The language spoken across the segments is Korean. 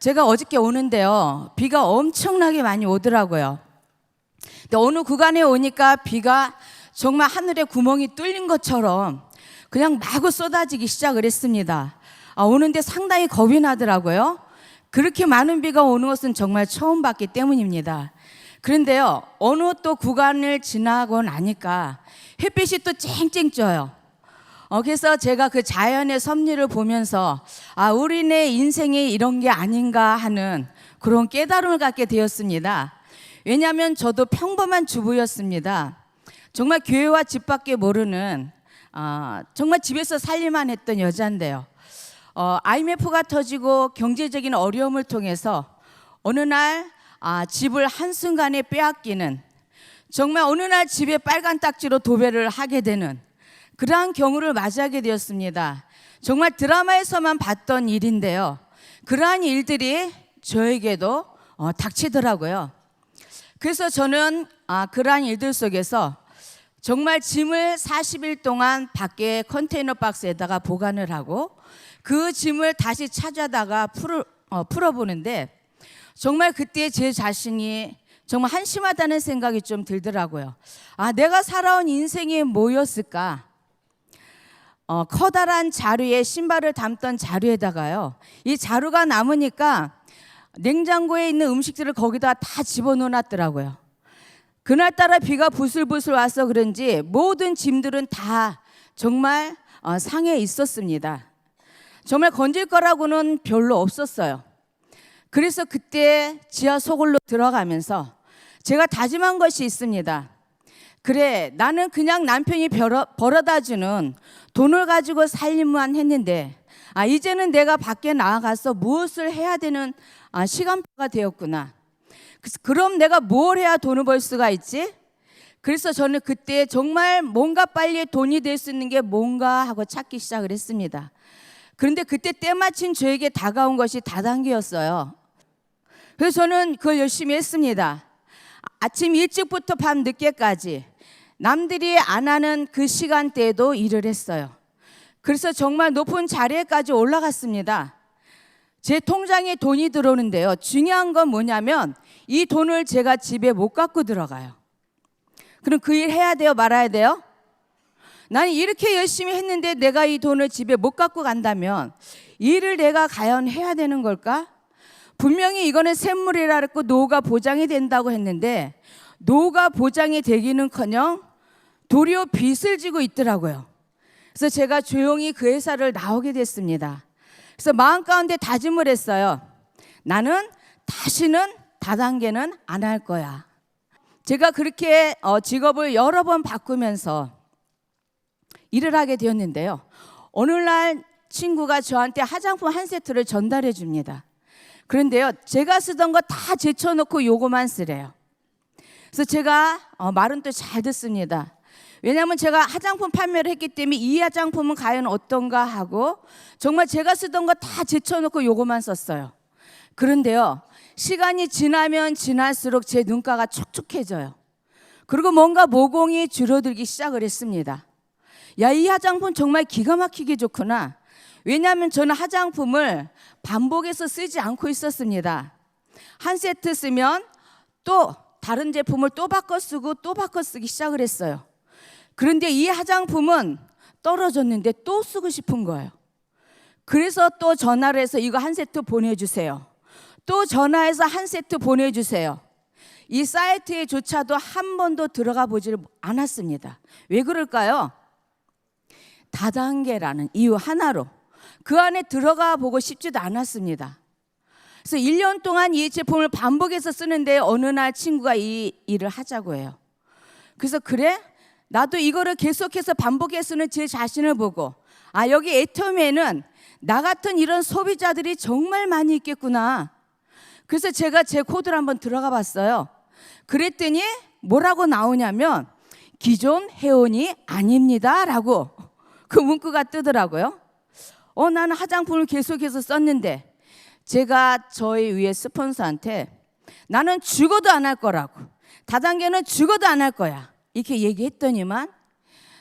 제가 어저께 오는데요, 비가 엄청나게 많이 오더라고요. 근데 어느 구간에 오니까 비가 정말 하늘에 구멍이 뚫린 것처럼 그냥 마구 쏟아지기 시작을 했습니다. 오는데 상당히 겁이 나더라고요. 그렇게 많은 비가 오는 것은 정말 처음 봤기 때문입니다. 그런데요, 어느 또 구간을 지나고 나니까 햇빛이 또 쨍쨍 쪄요. 그래서 제가 그 자연의 섭리를 보면서 우리네 인생이 이런 게 아닌가 하는 그런 깨달음을 갖게 되었습니다. 왜냐하면 저도 평범한 주부였습니다. 정말 교회와 집 밖에 모르는 정말 집에서 살림만 했던 여자인데요. IMF가 터지고 경제적인 어려움을 통해서 어느 날 집을 한순간에 빼앗기는, 정말 어느 날 집에 빨간 딱지로 도배를 하게 되는 그러한 경우를 맞이하게 되었습니다. 정말 드라마에서만 봤던 일인데요, 그러한 일들이 저에게도 닥치더라고요. 그래서 저는 그러한 일들 속에서 정말 짐을 40일 동안 밖에 컨테이너 박스에다가 보관을 하고 그 짐을 다시 찾아다가 풀어보는데, 정말 그때 제 자신이 정말 한심하다는 생각이 좀 들더라고요. 내가 살아온 인생이 뭐였을까? 커다란 자루에 신발을 담던 자루에다가요, 이 자루가 남으니까 냉장고에 있는 음식들을 거기다 다 집어넣어놨더라고요. 그날따라 비가 부슬부슬 와서 그런지 모든 짐들은 다 정말 상해 있었습니다. 정말 건질 거라고는 별로 없었어요. 그래서 그때 지하 소굴로 들어가면서 제가 다짐한 것이 있습니다. 그래, 나는 그냥 남편이 벌어다주는 돈을 가지고 살림만 했는데 이제는 내가 밖에 나가서 무엇을 해야 되는 시간표가 되었구나. 그럼 내가 뭘 해야 돈을 벌 수가 있지? 그래서 저는 그때 정말 뭔가 빨리 돈이 될 수 있는 게 뭔가 하고 찾기 시작을 했습니다. 그런데 그때 때마침 저에게 다가온 것이 다단계였어요. 그래서 저는 그걸 열심히 했습니다. 아침 일찍부터 밤 늦게까지 남들이 안 하는 그 시간대에도 일을 했어요. 그래서 정말 높은 자리에까지 올라갔습니다. 제 통장에 돈이 들어오는데요, 중요한 건 뭐냐면 이 돈을 제가 집에 못 갖고 들어가요. 그럼 그 일 해야 돼요, 말아야 돼요? 나는 이렇게 열심히 했는데 내가 이 돈을 집에 못 갖고 간다면 일을 내가 과연 해야 되는 걸까? 분명히 이거는 샘물이라 그랬고 노후가 보장이 된다고 했는데 노후가 보장이 되기는커녕 도리어 빚을 지고 있더라고요. 그래서 제가 조용히 그 회사를 나오게 됐습니다. 그래서 마음 가운데 다짐을 했어요. 나는 다시는 다단계는 안 할 거야. 제가 그렇게 직업을 여러 번 바꾸면서 일을 하게 되었는데요, 어느 날 친구가 저한테 화장품 한 세트를 전달해 줍니다. 그런데요, 제가 쓰던 거 다 제쳐놓고 요거만 쓰래요. 그래서 제가 말은 또 잘 듣습니다. 왜냐하면 제가 화장품 판매를 했기 때문에 이 화장품은 과연 어떤가 하고 정말 제가 쓰던 거 다 제쳐놓고 요거만 썼어요. 그런데요, 시간이 지나면 지날수록 제 눈가가 촉촉해져요. 그리고 뭔가 모공이 줄어들기 시작을 했습니다. 야, 이 화장품 정말 기가 막히게 좋구나. 왜냐하면 저는 화장품을 반복해서 쓰지 않고 있었습니다. 한 세트 쓰면 또 다른 제품을 또 바꿔 쓰고 또 바꿔 쓰기 시작을 했어요. 그런데 이 화장품은 떨어졌는데 또 쓰고 싶은 거예요. 그래서 또 전화를 해서 이거 한 세트 보내주세요. 또 전화해서 한 세트 보내주세요. 이 사이트에조차도 한 번도 들어가 보지를 않았습니다. 왜 그럴까요? 다단계라는 이유 하나로 그 안에 들어가 보고 싶지도 않았습니다. 그래서 1년 동안 이 제품을 반복해서 쓰는데 어느 날 친구가 이 일을 하자고 해요. 그래서 그래? 나도 이거를 계속해서 반복해서 쓰는 제 자신을 보고 여기 애터미에는 나 같은 이런 소비자들이 정말 많이 있겠구나. 그래서 제가 제 코드를 한번 들어가 봤어요. 그랬더니 뭐라고 나오냐면 기존 회원이 아닙니다 라고 그 문구가 뜨더라고요. 나는 화장품을 계속해서 썼는데 제가 저희 위에 스폰서한테 나는 죽어도 안 할 거라고, 다단계는 죽어도 안 할 거야 이렇게 얘기했더니만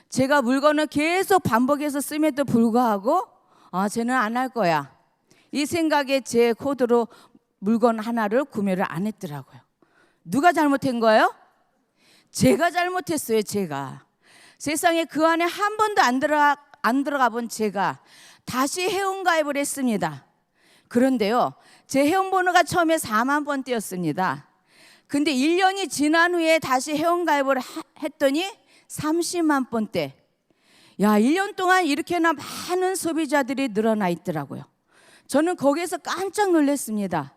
제가 물건을 계속 반복해서 씀에도 불구하고 쟤는 안 할 거야 이 생각에 제 코드로 물건 하나를 구매를 안 했더라고요. 누가 잘못한 거예요? 제가 잘못했어요. 제가. 세상에 그 안에 한 번도 안 들어가 본 제가 다시 회원가입을 했습니다. 그런데요, 제 회원번호가 처음에 4만 번대였습니다. 근데 1년이 지난 후에 다시 회원가입을 했더니 30만 번대. 야, 1년 동안 이렇게나 많은 소비자들이 늘어나 있더라고요. 저는 거기에서 깜짝 놀랐습니다.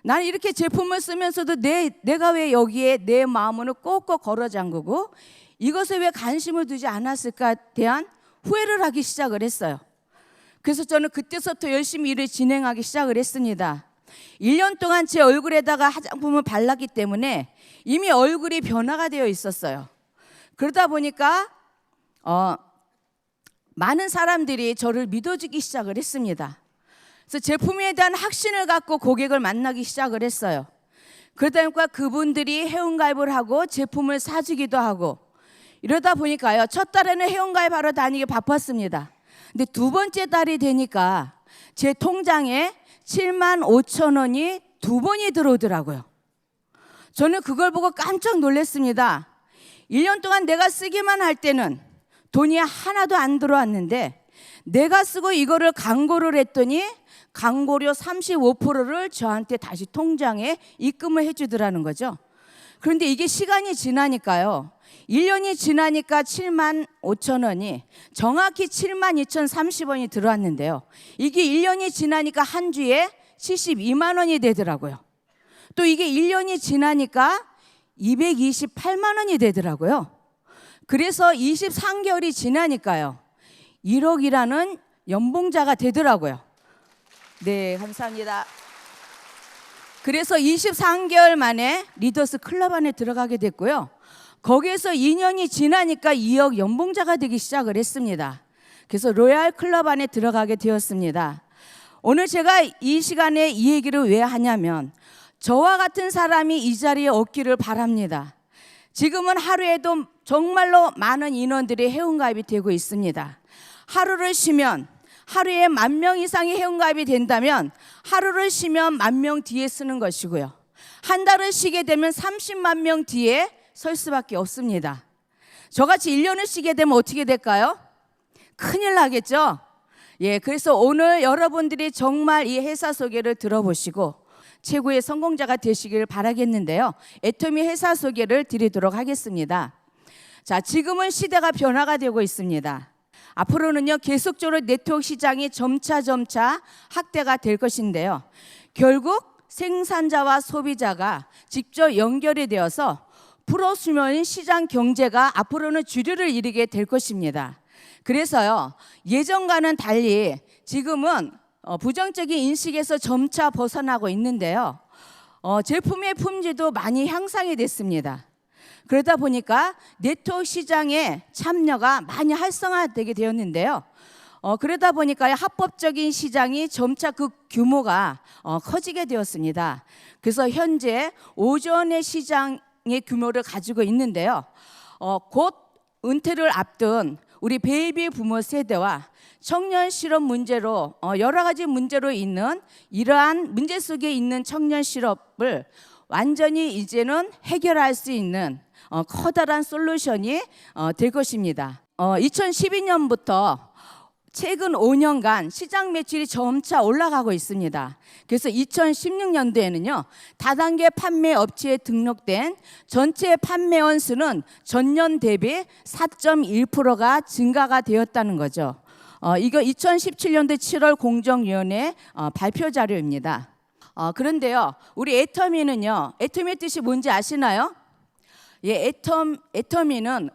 나는 이렇게 제품을 쓰면서도 내가 왜 여기에 내 마음을 꼭꼭 걸어 잠그고 이것에 왜 관심을 두지 않았을까에 대한 후회를 하기 시작을 했어요. 그래서 저는 그때부터 열심히 일을 진행하기 시작을 했습니다. 1년 동안 제 얼굴에다가 화장품을 발랐기 때문에 이미 얼굴이 변화가 되어 있었어요. 그러다 보니까 많은 사람들이 저를 믿어주기 시작을 했습니다. 그래서 제품에 대한 확신을 갖고 고객을 만나기 시작을 했어요. 그러다 보니까 그분들이 회원가입을 하고 제품을 사주기도 하고, 이러다 보니까요, 첫 달에는 회원가입하러 다니기 바빴습니다. 근데 두 번째 달이 되니까 제 통장에 7만 5천 원이 두 번이 들어오더라고요. 저는 그걸 보고 깜짝 놀랐습니다. 1년 동안 내가 쓰기만 할 때는 돈이 하나도 안 들어왔는데, 내가 쓰고 이거를 광고를 했더니 광고료 35%를 저한테 다시 통장에 입금을 해주더라는 거죠. 그런데 이게 시간이 지나니까요, 1년이 지나니까 7만 5천 원이 정확히 7만 2,030원이 들어왔는데요, 이게 1년이 지나니까 한 주에 72만 원이 되더라고요. 또 이게 1년이 지나니까 228만 원이 되더라고요. 그래서 23개월이 지나니까요, 1억이라는 연봉자가 되더라고요. 네, 감사합니다. 그래서 23개월 만에 리더스 클럽 안에 들어가게 됐고요. 거기에서 2년이 지나니까 2억 연봉자가 되기 시작을 했습니다. 그래서 로얄 클럽 안에 들어가게 되었습니다. 오늘 제가 이 시간에 이 얘기를 왜 하냐면, 저와 같은 사람이 이 자리에 없기를 바랍니다. 지금은 하루에도 정말로 많은 인원들이 회원가입이 되고 있습니다. 하루를 쉬면, 하루에 10,000명 이상이 회원가입이 된다면 하루를 쉬면 10,000명 뒤에 쓰는 것이고요, 한 달을 쉬게 되면 30만 명 뒤에 설 수밖에 없습니다. 저같이 1년을 쉬게 되면 어떻게 될까요? 큰일 나겠죠? 예, 그래서 오늘 여러분들이 정말 이 회사 소개를 들어보시고 최고의 성공자가 되시길 바라겠는데요, 애터미 회사 소개를 드리도록 하겠습니다. 자, 지금은 시대가 변화가 되고 있습니다. 앞으로는요, 계속적으로 네트워크 시장이 점차 확대가 될 것인데요, 결국 생산자와 소비자가 직접 연결이 되어서 프로수면 시장 경제가 앞으로는 주류를 이루게 될 것입니다. 그래서요, 예전과는 달리 지금은 부정적인 인식에서 점차 벗어나고 있는데요, 제품의 품질도 많이 향상이 됐습니다. 그러다 보니까 네트워크 시장의 참여가 많이 활성화되게 되었는데요, 그러다 보니까 합법적인 시장이 점차 그 규모가 커지게 되었습니다. 그래서 현재 5조원의 시장의 규모를 가지고 있는데요, 곧 은퇴를 앞둔 우리 베이비 부모 세대와 청년 실업 문제로 여러 가지 문제로 있는 이러한 문제 속에 있는 청년 실업을 완전히 이제는 해결할 수 있는 커다란 솔루션이 될 것입니다. 2012년부터 최근 5년간 시장 매출이 점차 올라가고 있습니다. 그래서 2016년도에는요, 다단계 판매 업체에 등록된 전체 판매원 수는 전년 대비 4.1%가 증가가 되었다는 거죠. 이거 2017년도 7월 공정위원회 발표 자료입니다. 그런데요, 우리 애터미는요, 애터미의 뜻이 뭔지 아시나요? 예, 애터미는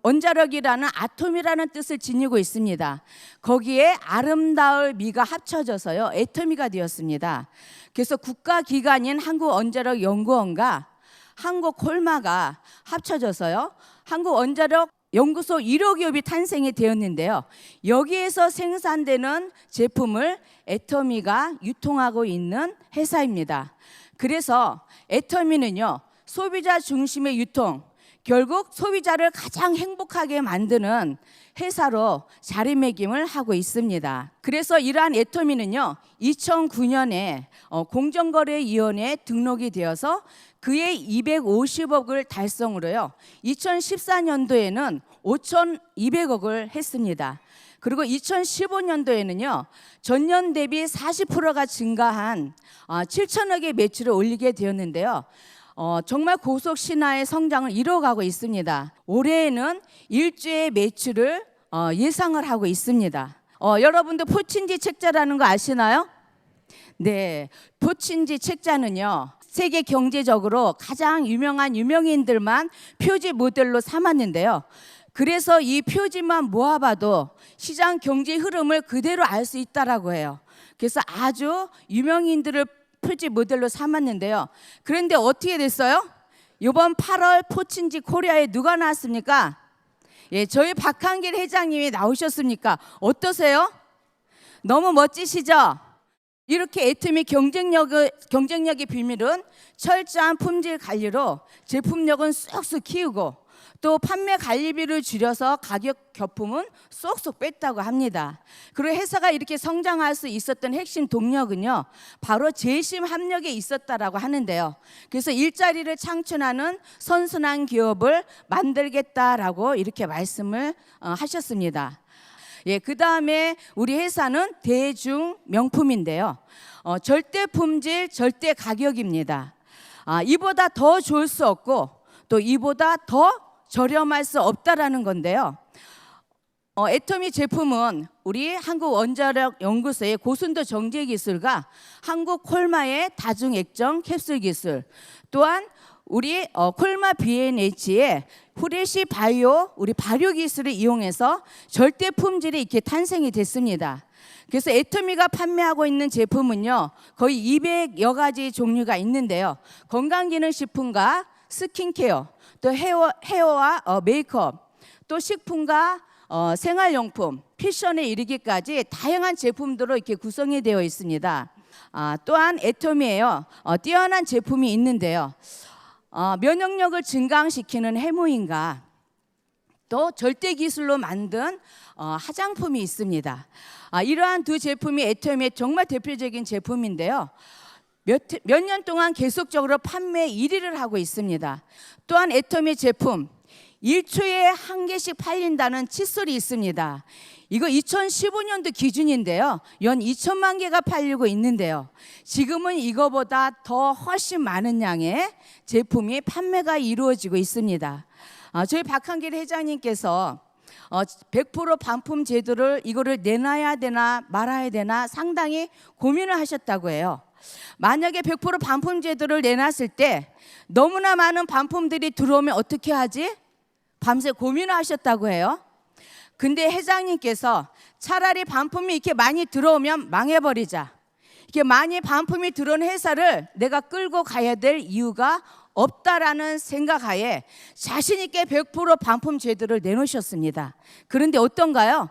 원자력이라는 아톰이라는 뜻을 지니고 있습니다. 거기에 아름다울 미가 합쳐져서요, 애터미가 되었습니다. 그래서 국가기관인 한국원자력연구원과 한국콜마가 합쳐져서요, 한국원자력연구소 1호 기업이 탄생이 되었는데요, 여기에서 생산되는 제품을 애터미가 유통하고 있는 회사입니다. 그래서 애터미는요, 소비자 중심의 유통, 결국 소비자를 가장 행복하게 만드는 회사로 자리매김을 하고 있습니다. 그래서 이러한 애터미는요, 2009년에 공정거래위원회에 등록이 되어서 그의 250억을 달성으로요, 2014년도에는 5,200억을 했습니다. 그리고 2015년도에는요, 전년 대비 40%가 증가한 7천억의 매출을 올리게 되었는데요. 정말 고속 신화의 성장을 이뤄가고 있습니다. 올해에는 1조의 매출을 예상을 하고 있습니다. 여러분들 포친지 책자라는 거 아시나요? 네, 포친지 책자는요, 세계 경제적으로 가장 유명한 유명인들만 표지 모델로 삼았는데요. 그래서 이 표지만 모아봐도 시장 경제 흐름을 그대로 알 수 있다라고 해요. 그래서 아주 유명인들을 표지 모델로 삼았는데요. 그런데 어떻게 됐어요? 이번 8월 포친지 코리아에 누가 나왔습니까? 예, 저희 박한길 회장님이 나오셨습니까? 어떠세요? 너무 멋지시죠? 이렇게 애터미 경쟁력의 비밀은 철저한 품질 관리로 제품력은 쑥쑥 키우고 또 판매 관리비를 줄여서 가격 교품은 쏙쏙 뺐다고 합니다. 그리고 회사가 이렇게 성장할 수 있었던 핵심 동력은요, 바로 재심 합력에 있었다라고 하는데요. 그래서 일자리를 창출하는 선순환 기업을 만들겠다라고 이렇게 말씀을 하셨습니다. 예, 그 다음에 우리 회사는 대중 명품인데요. 절대 품질, 절대 가격입니다. 이보다 더 좋을 수 없고 또 이보다 더 저렴할 수 없다라는 건데요. 애터미 제품은 우리 한국원자력연구소의 고순도 정제 기술과 한국 콜마의 다중액정 캡슐 기술, 또한 우리 콜마 BNH의 후레시 바이오 우리 발효 기술을 이용해서 절대 품질이 이렇게 탄생이 됐습니다. 그래서 애터미가 판매하고 있는 제품은요, 거의 200여 가지 종류가 있는데요. 건강기능식품과 스킨케어, 또 헤어와 메이크업, 또 식품과 생활용품, 패션에 이르기까지 다양한 제품들로 이렇게 구성이 되어 있습니다. 또한 애터미에요, 뛰어난 제품이 있는데요. 면역력을 증강시키는 해모인과 또 절대 기술로 만든 화장품이 있습니다. 이러한 두 제품이 애터미의 정말 대표적인 제품인데요. 몇 년 동안 계속적으로 판매 1위를 하고 있습니다. 또한 애터미 제품 1초에 한 개씩 팔린다는 칫솔이 있습니다. 이거 2015년도 기준인데요. 연 2천만 개가 팔리고 있는데요. 지금은 이거보다 더 훨씬 많은 양의 제품이 판매가 이루어지고 있습니다. 저희 박한길 회장님께서 100% 반품 제도를 이거를 내놔야 되나 말아야 되나 상당히 고민을 하셨다고 해요. 만약에 100% 반품 제도를 내놨을 때 너무나 많은 반품들이 들어오면 어떻게 하지? 밤새 고민을 하셨다고 해요. 근데 회장님께서 차라리 반품이 이렇게 많이 들어오면 망해버리자. 이렇게 많이 반품이 들어온 회사를 내가 끌고 가야 될 이유가 없다라는 생각하에 자신 있게 100% 반품 제도를 내놓으셨습니다. 그런데 어떤가요?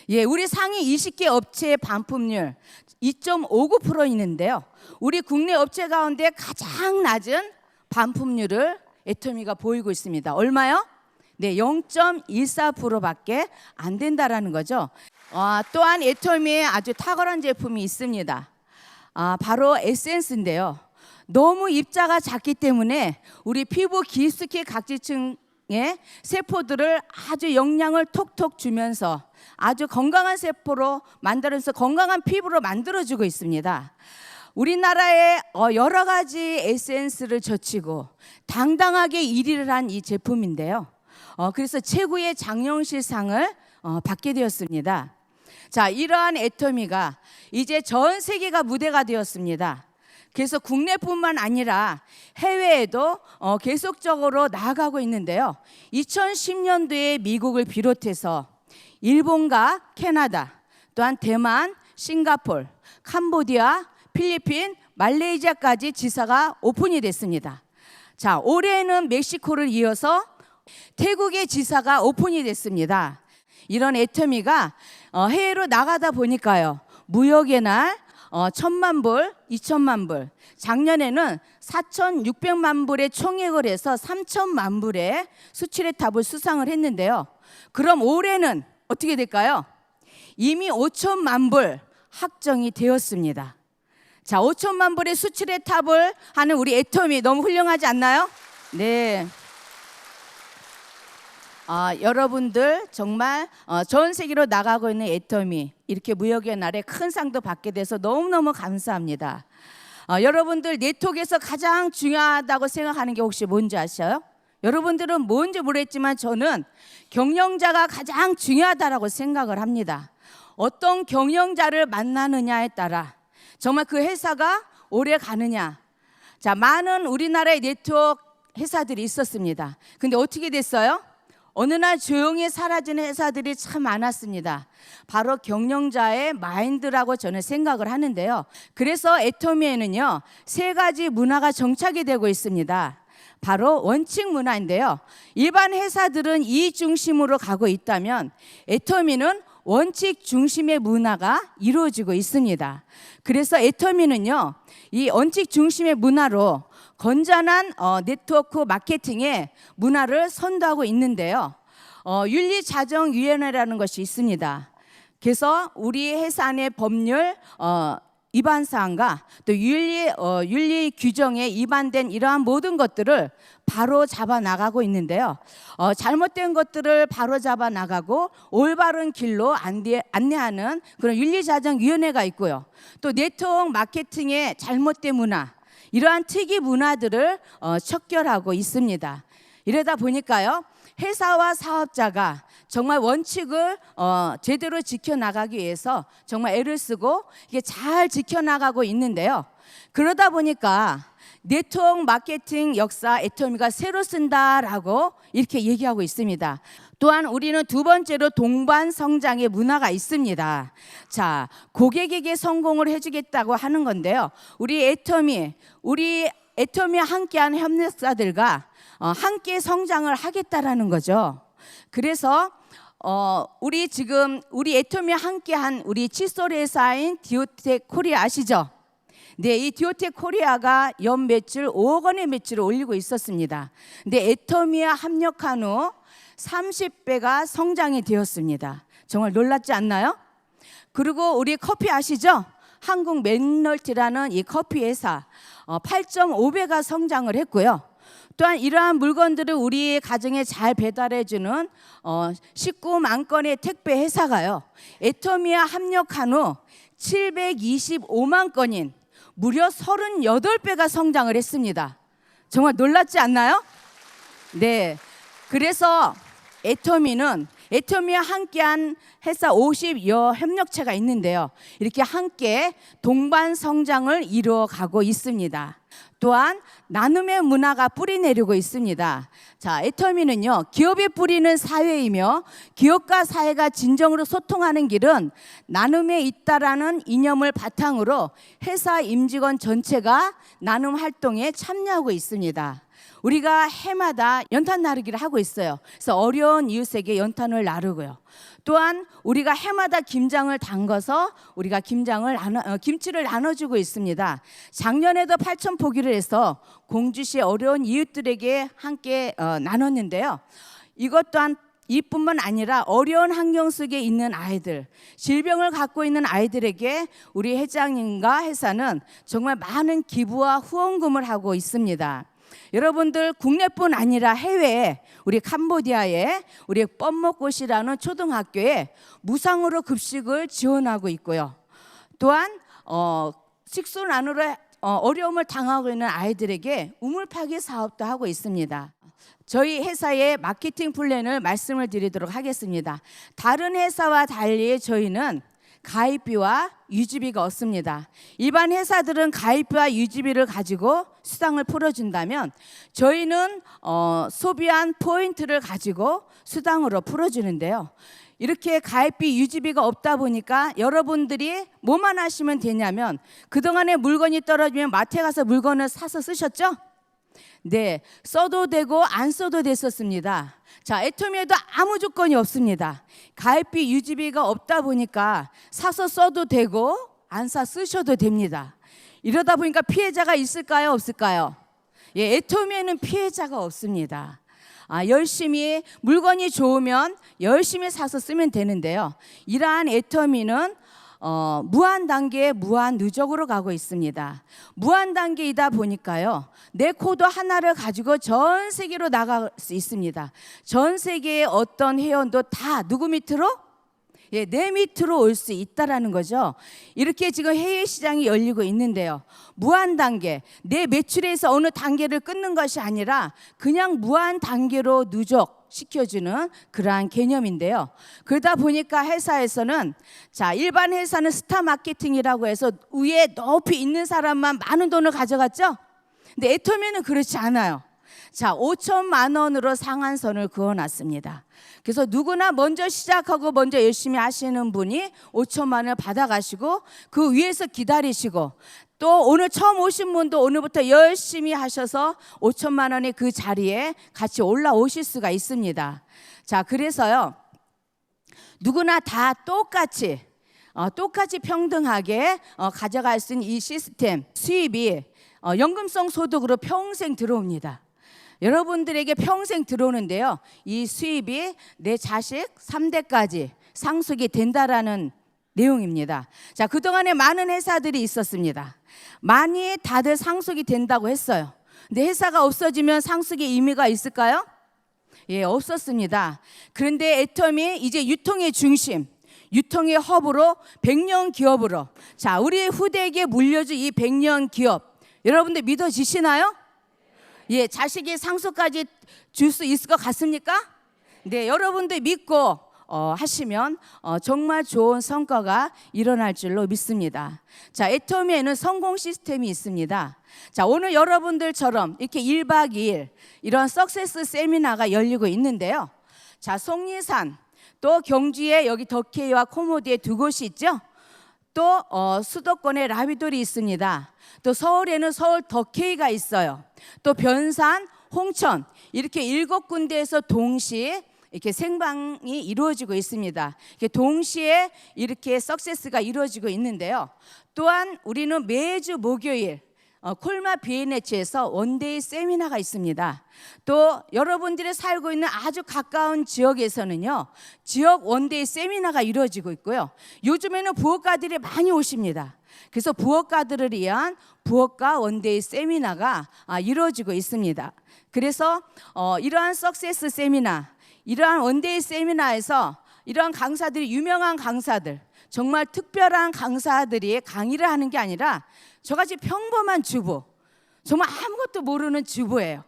예, 우리 상위 20개 업체의 반품률 2.59% 있는데요. 우리 국내 업체 가운데 가장 낮은 반품률을 애터미가 보이고 있습니다. 얼마요? 네, 0.14%밖에 안 된다라는 거죠. 또한 애터미에 아주 탁월한 제품이 있습니다. 바로 에센스인데요. 너무 입자가 작기 때문에 우리 피부 깊숙이 각지층의 세포들을 아주 영양을 톡톡 주면서 아주 건강한 세포로 만들어서 건강한 피부로 만들어주고 있습니다. 우리나라의 여러 가지 에센스를 젖히고 당당하게 1위를 한 이 제품인데요. 그래서 최고의 장영실상을 받게 되었습니다. 자, 이러한 애터미가 이제 전 세계가 무대가 되었습니다. 그래서 국내뿐만 아니라 해외에도 계속적으로 나아가고 있는데요. 2010년도에 미국을 비롯해서 일본과 캐나다, 또한 대만, 싱가포르, 캄보디아, 필리핀, 말레이시아까지 지사가 오픈이 됐습니다. 자, 올해는 멕시코를 이어서 태국의 지사가 오픈이 됐습니다. 이런 애터미가 해외로 나가다 보니까요, 무역의 날 1,000만 불, 2,000만 불, 작년에는 4,600만 불의 총액을 해서 3천만 불의 수출의 탑을 수상을 했는데요. 그럼 올해는 어떻게 될까요? 이미 5천만 불 확정이 되었습니다. 자, 5천만 불의 수출의 탑을 하는 우리 애터미 너무 훌륭하지 않나요? 네. 여러분들 정말 전 세계로 나가고 있는 애터미 이렇게 무역의 날에 큰 상도 받게 돼서 너무너무 감사합니다. 여러분들 네트워크에서 가장 중요하다고 생각하는 게 혹시 뭔지 아셔요? 여러분들은 뭔지 모르겠지만 저는 경영자가 가장 중요하다고 생각을 합니다. 어떤 경영자를 만나느냐에 따라 정말 그 회사가 오래 가느냐. 자, 많은 우리나라의 네트워크 회사들이 있었습니다. 근데 어떻게 됐어요? 어느 날 조용히 사라지는 회사들이 참 많았습니다. 바로 경영자의 마인드라고 저는 생각을 하는데요. 그래서 애터미에는요, 3가지 문화가 정착이 되고 있습니다. 바로 원칙 문화인데요. 일반 회사들은 이익 중심으로 가고 있다면 애터미는 원칙 중심의 문화가 이루어지고 있습니다. 그래서 애터미는요, 이 원칙 중심의 문화로 건전한 네트워크 마케팅의 문화를 선도하고 있는데요. 윤리자정위원회라는 것이 있습니다. 그래서 우리 회사 안의 법률 위반 사항과 또 윤리 규정에 위반된 이러한 모든 것들을 바로 잡아 나가고 있는데요. 잘못된 것들을 바로 잡아 나가고 올바른 길로 안내하는 그런 윤리자정위원회가 있고요. 또 네트워크 마케팅의 잘못된 문화, 이러한 특이 문화들을 척결하고 있습니다. 이러다 보니까요, 회사와 사업자가 정말 원칙을 제대로 지켜나가기 위해서 정말 애를 쓰고 이게 잘 지켜나가고 있는데요. 그러다 보니까 네트워크 마케팅 역사 애터미가 새로 쓴다라고 이렇게 얘기하고 있습니다. 또한 우리는 2번째로 동반 성장의 문화가 있습니다. 자, 고객에게 성공을 해주겠다고 하는 건데요. 우리 애터미와 함께한 협력사들과 함께 성장을 하겠다라는 거죠. 그래서 우리 애터미와 함께한 우리 칫솔 회사인 디오텍 코리아 아시죠? 네, 이 디오텍 코리아가 연 매출 5억 원의 매출을 올리고 있었습니다. 근데 애터미와 합력한 후 30배가 성장이 되었습니다. 정말 놀랍지 않나요? 그리고 우리 커피 아시죠? 한국 맥널티라는 이 커피 회사 8.5배가 성장을 했고요. 또한 이러한 물건들을 우리 가정에 잘 배달해주는 19만 건의 택배 회사가요, 애터미와 합력한 후 725만 건인 무려 38배가 성장을 했습니다. 정말 놀랍지 않나요? 네, 그래서 애터미와 함께한 회사 50여 협력체가 있는데요. 이렇게 함께 동반 성장을 이루어가고 있습니다. 또한 나눔의 문화가 뿌리내리고 있습니다. 자, 애터미는요, 기업의 뿌리는 사회이며 기업과 사회가 진정으로 소통하는 길은 나눔에 있다라는 이념을 바탕으로 회사 임직원 전체가 나눔 활동에 참여하고 있습니다. 우리가 해마다 연탄 나르기를 하고 있어요. 그래서 어려운 이웃에게 연탄을 나르고요. 또한 우리가 해마다 김장을 담궈서 우리가 김치를 나눠주고 있습니다. 작년에도 8,000포기를 해서 공주시 어려운 이웃들에게 함께 나눴는데요. 이것 또한 이뿐만 아니라 어려운 환경 속에 있는 아이들, 질병을 갖고 있는 아이들에게 우리 회장님과 회사는 정말 많은 기부와 후원금을 하고 있습니다. 여러분들 국내뿐 아니라 해외에 우리 캄보디아에 우리 뻔먹꽃이라는 초등학교에 무상으로 급식을 지원하고 있고요. 또한 식순환으로 어려움을 당하고 있는 아이들에게 우물 파기 사업도 하고 있습니다. 저희 회사의 마케팅 플랜을 말씀을 드리도록 하겠습니다. 다른 회사와 달리 저희는 가입비와 유지비가 없습니다. 일반 회사들은 가입비와 유지비를 가지고 수당을 풀어준다면 저희는 소비한 포인트를 가지고 수당으로 풀어주는데요. 이렇게 가입비 유지비가 없다 보니까 여러분들이 뭐만 하시면 되냐면 그동안에 물건이 떨어지면 마트에 가서 물건을 사서 쓰셨죠? 네, 써도 되고 안 써도 됐었습니다. 자, 애터미에도 아무 조건이 없습니다. 가입비 유지비가 없다 보니까 사서 써도 되고 안 사 쓰셔도 됩니다. 이러다 보니까 피해자가 있을까요, 없을까요? 애터미에는 피해자가 없습니다. 열심히 물건이 좋으면 열심히 사서 쓰면 되는데요. 이러한 애터미는 무한 단계의 무한 누적으로 가고 있습니다. 무한 단계이다 보니까요, 내 코드 하나를 가지고 전 세계로 나갈 수 있습니다. 전 세계의 어떤 회원도 다 누구 밑으로? 내 밑으로 올 수 있다라는 거죠. 이렇게 지금 해외 시장이 열리고 있는데요. 무한 단계, 내 매출에서 어느 단계를 끊는 것이 아니라 그냥 무한 단계로 누적시켜주는 그러한 개념인데요. 그러다 보니까 회사에서는 일반 회사는 스타 마케팅이라고 해서 위에 높이 있는 사람만 많은 돈을 가져갔죠. 근데 애터미는 그렇지 않아요. 5천만 원으로 상한선을 그어놨습니다. 그래서 누구나 먼저 시작하고 먼저 열심히 하시는 분이 5천만 원을 받아가시고 그 위에서 기다리시고, 또 오늘 처음 오신 분도 오늘부터 열심히 하셔서 5천만 원의 그 자리에 같이 올라오실 수가 있습니다. 그래서요, 누구나 다 똑같이 평등하게 가져갈 수 있는 이 시스템, 수입이 연금성 소득으로 평생 들어옵니다. 여러분들에게 평생 들어오는데요, 이 수입이 내 자식 3대까지 상속이 된다라는 내용입니다. 그동안에 많은 회사들이 있었습니다. 많이 다들 상속이 된다고 했어요. 근데 회사가 없어지면 상속의 의미가 있을까요? 없었습니다. 그런데 애터미 이제 유통의 중심, 유통의 허브로 100년 기업으로, 우리 후대에게 물려준 이 100년 기업, 여러분들 믿어지시나요? 자식의 상속까지 줄 수 있을 것 같습니까? 네, 여러분들 믿고 하시면 정말 좋은 성과가 일어날 줄로 믿습니다. 애터미에는 성공 시스템이 있습니다. 오늘 여러분들처럼 이렇게 1박 2일 이런 석세스 세미나가 열리고 있는데요. 속리산, 또 경주에 여기 덕케이와 코모디에 두 곳이 있죠. 또 수도권에 라비돌이 있습니다. 또 서울에는 서울 덕케이가 있어요. 또 변산, 홍천, 이렇게 7군데에서 동시에 이렇게 생방이 이루어지고 있습니다. 동시에 이렇게 석세스가 이루어지고 있는데요. 또한 우리는 매주 목요일 콜마 비엔에치에서 원데이 세미나가 있습니다. 또 여러분들이 살고 있는 아주 가까운 지역에서는요, 지역 원데이 세미나가 이루어지고 있고요. 요즘에는 부업가들이 많이 오십니다. 그래서 부업가들을 위한 부업가 원데이 세미나가 이루어지고 있습니다. 그래서 이러한 석세스 세미나, 이러한 원데이 세미나에서 이러한 강사들이, 유명한 강사들, 정말 특별한 강사들이 강의를 하는 게 아니라 저같이 평범한 주부, 정말 아무것도 모르는 주부예요.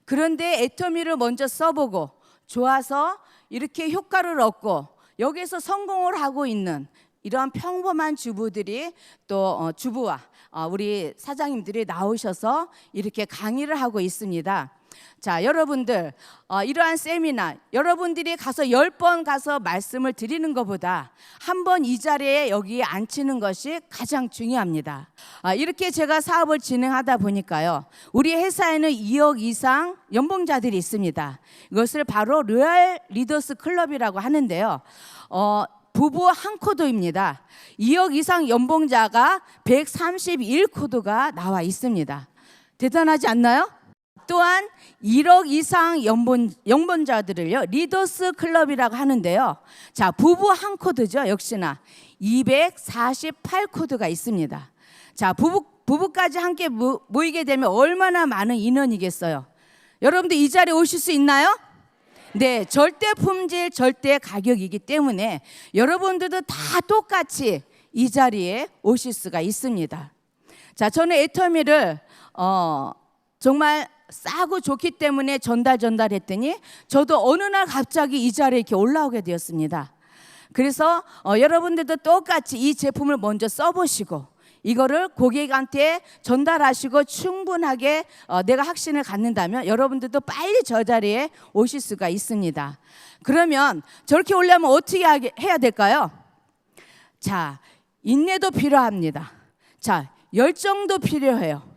그런데 애터미를 먼저 써보고 좋아서 이렇게 효과를 얻고 여기에서 성공을 하고 있는 이러한 평범한 주부들이, 또 주부와 우리 사장님들이 나오셔서 이렇게 강의를 하고 있습니다. 여러분들, 이러한 세미나 여러분들이 가서 10번 가서 말씀을 드리는 것보다 한 번 이 자리에 여기에 앉히는 것이 가장 중요합니다. 이렇게 제가 사업을 진행하다 보니까요, 우리 회사에는 2억 이상 연봉자들이 있습니다. 이것을 바로 로얄 리더스 클럽이라고 하는데요. 부부 한 코드입니다. 2억 이상 연봉자가 131코드가 나와 있습니다. 대단하지 않나요? 또한 1억 이상 연봉자들을요, 리더스 클럽이라고 하는데요. 부부 한 코드죠. 역시나 248코드가 있습니다. 부부까지 함께 모이게 되면 얼마나 많은 인원이겠어요. 여러분들 이 자리에 오실 수 있나요? 네, 절대 품질, 절대 가격이기 때문에 여러분들도 다 똑같이 이 자리에 오실 수가 있습니다. 저는 애터미를 정말 싸고 좋기 때문에 전달했더니 저도 어느 날 갑자기 이 자리에 이렇게 올라오게 되었습니다. 그래서 여러분들도 똑같이 이 제품을 먼저 써보시고 이거를 고객한테 전달하시고 충분하게 내가 확신을 갖는다면 여러분들도 빨리 저 자리에 오실 수가 있습니다. 그러면 저렇게 오려면 어떻게 해야 될까요? 인내도 필요합니다. 열정도 필요해요.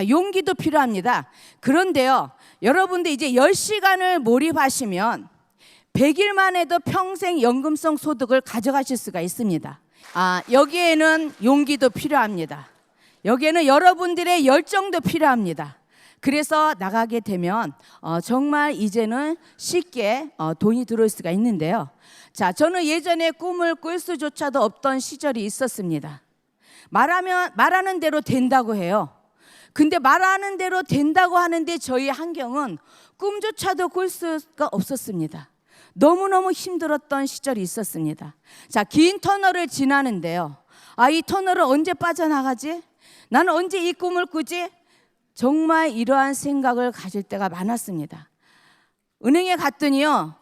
용기도 필요합니다. 그런데요, 여러분들 이제 10시간을 몰입하시면 100일만 해도 평생 연금성 소득을 가져가실 수가 있습니다. 여기에는 용기도 필요합니다. 여기에는 여러분들의 열정도 필요합니다. 그래서 나가게 되면 정말 이제는 쉽게 돈이 들어올 수가 있는데요. 자, 저는 예전에 꿈을 꿀 수조차도 없던 시절이 있었습니다. 말하는 대로 된다고 해요. 근데 말하는 대로 된다고 하는데 저희 환경은 꿈조차도 꿀 수가 없었습니다. 너무너무 힘들었던 시절이 있었습니다. 자, 긴 터널을 지나는데요. 이 터널을 언제 빠져나가지? 나는 언제 이 꿈을 꾸지? 정말 이러한 생각을 가질 때가 많았습니다. 은행에 갔더니요,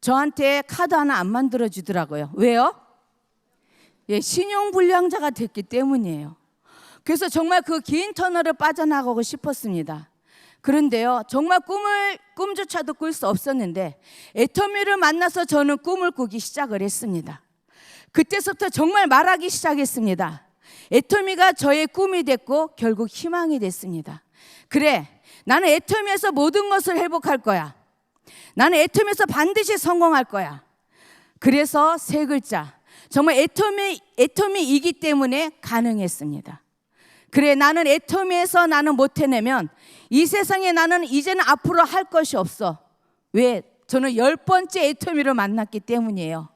저한테 카드 하나 안 만들어 주더라고요. 왜요? 신용불량자가 됐기 때문이에요. 그래서 정말 그 긴 터널을 빠져나가고 싶었습니다. 그런데요, 정말 꿈조차도 꿀 수 없었는데 애터미를 만나서 저는 꿈을 꾸기 시작을 했습니다. 그때부터 정말 말하기 시작했습니다. 애터미가 저의 꿈이 됐고 결국 희망이 됐습니다. 그래, 나는 애터미에서 모든 것을 회복할 거야. 나는 애터미에서 반드시 성공할 거야. 그래서 세 글자, 정말 애터미이기 때문에 가능했습니다. 그래, 나는 애터미에서 나는 못 해내면 이 세상에 나는 이제는 앞으로 할 것이 없어. 왜? 저는 10번째 애터미를 만났기 때문이에요.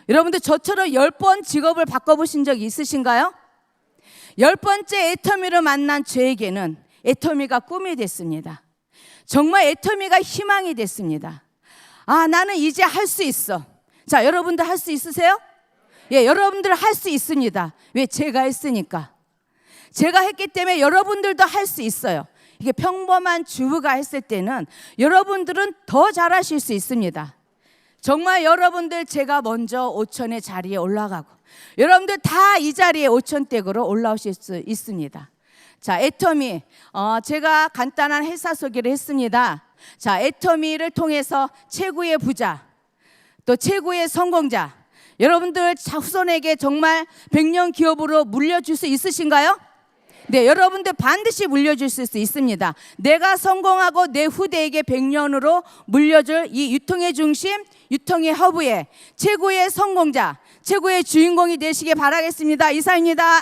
여러분들 저처럼 10번 직업을 바꿔보신 적이 있으신가요? 10번째 애터미를 만난 저에게는 애터미가 꿈이 됐습니다. 정말 애터미가 희망이 됐습니다. 나는 이제 할 수 있어. 자, 여러분들 할 수 있으세요? 여러분들 할 수 있습니다. 왜? 제가 했으니까. 제가 했기 때문에 여러분들도 할 수 있어요. 이게 평범한 주부가 했을 때는 여러분들은 더 잘하실 수 있습니다. 정말 여러분들, 제가 먼저 5천의 자리에 올라가고 여러분들 다 이 자리에 5천댁으로 올라오실 수 있습니다. 자, 애터미, 제가 간단한 회사 소개를 했습니다. 자, 애터미를 통해서 최고의 부자, 또 최고의 성공자, 여러분들 후손에게 정말 100년 기업으로 물려줄 수 있으신가요? 네, 여러분들 반드시 물려줄 수 있습니다. 내가 성공하고 내 후대에게 100년으로 물려줄 이 유통의 중심, 유통의 허브의 최고의 성공자, 최고의 주인공이 되시길 바라겠습니다. 이사입니다.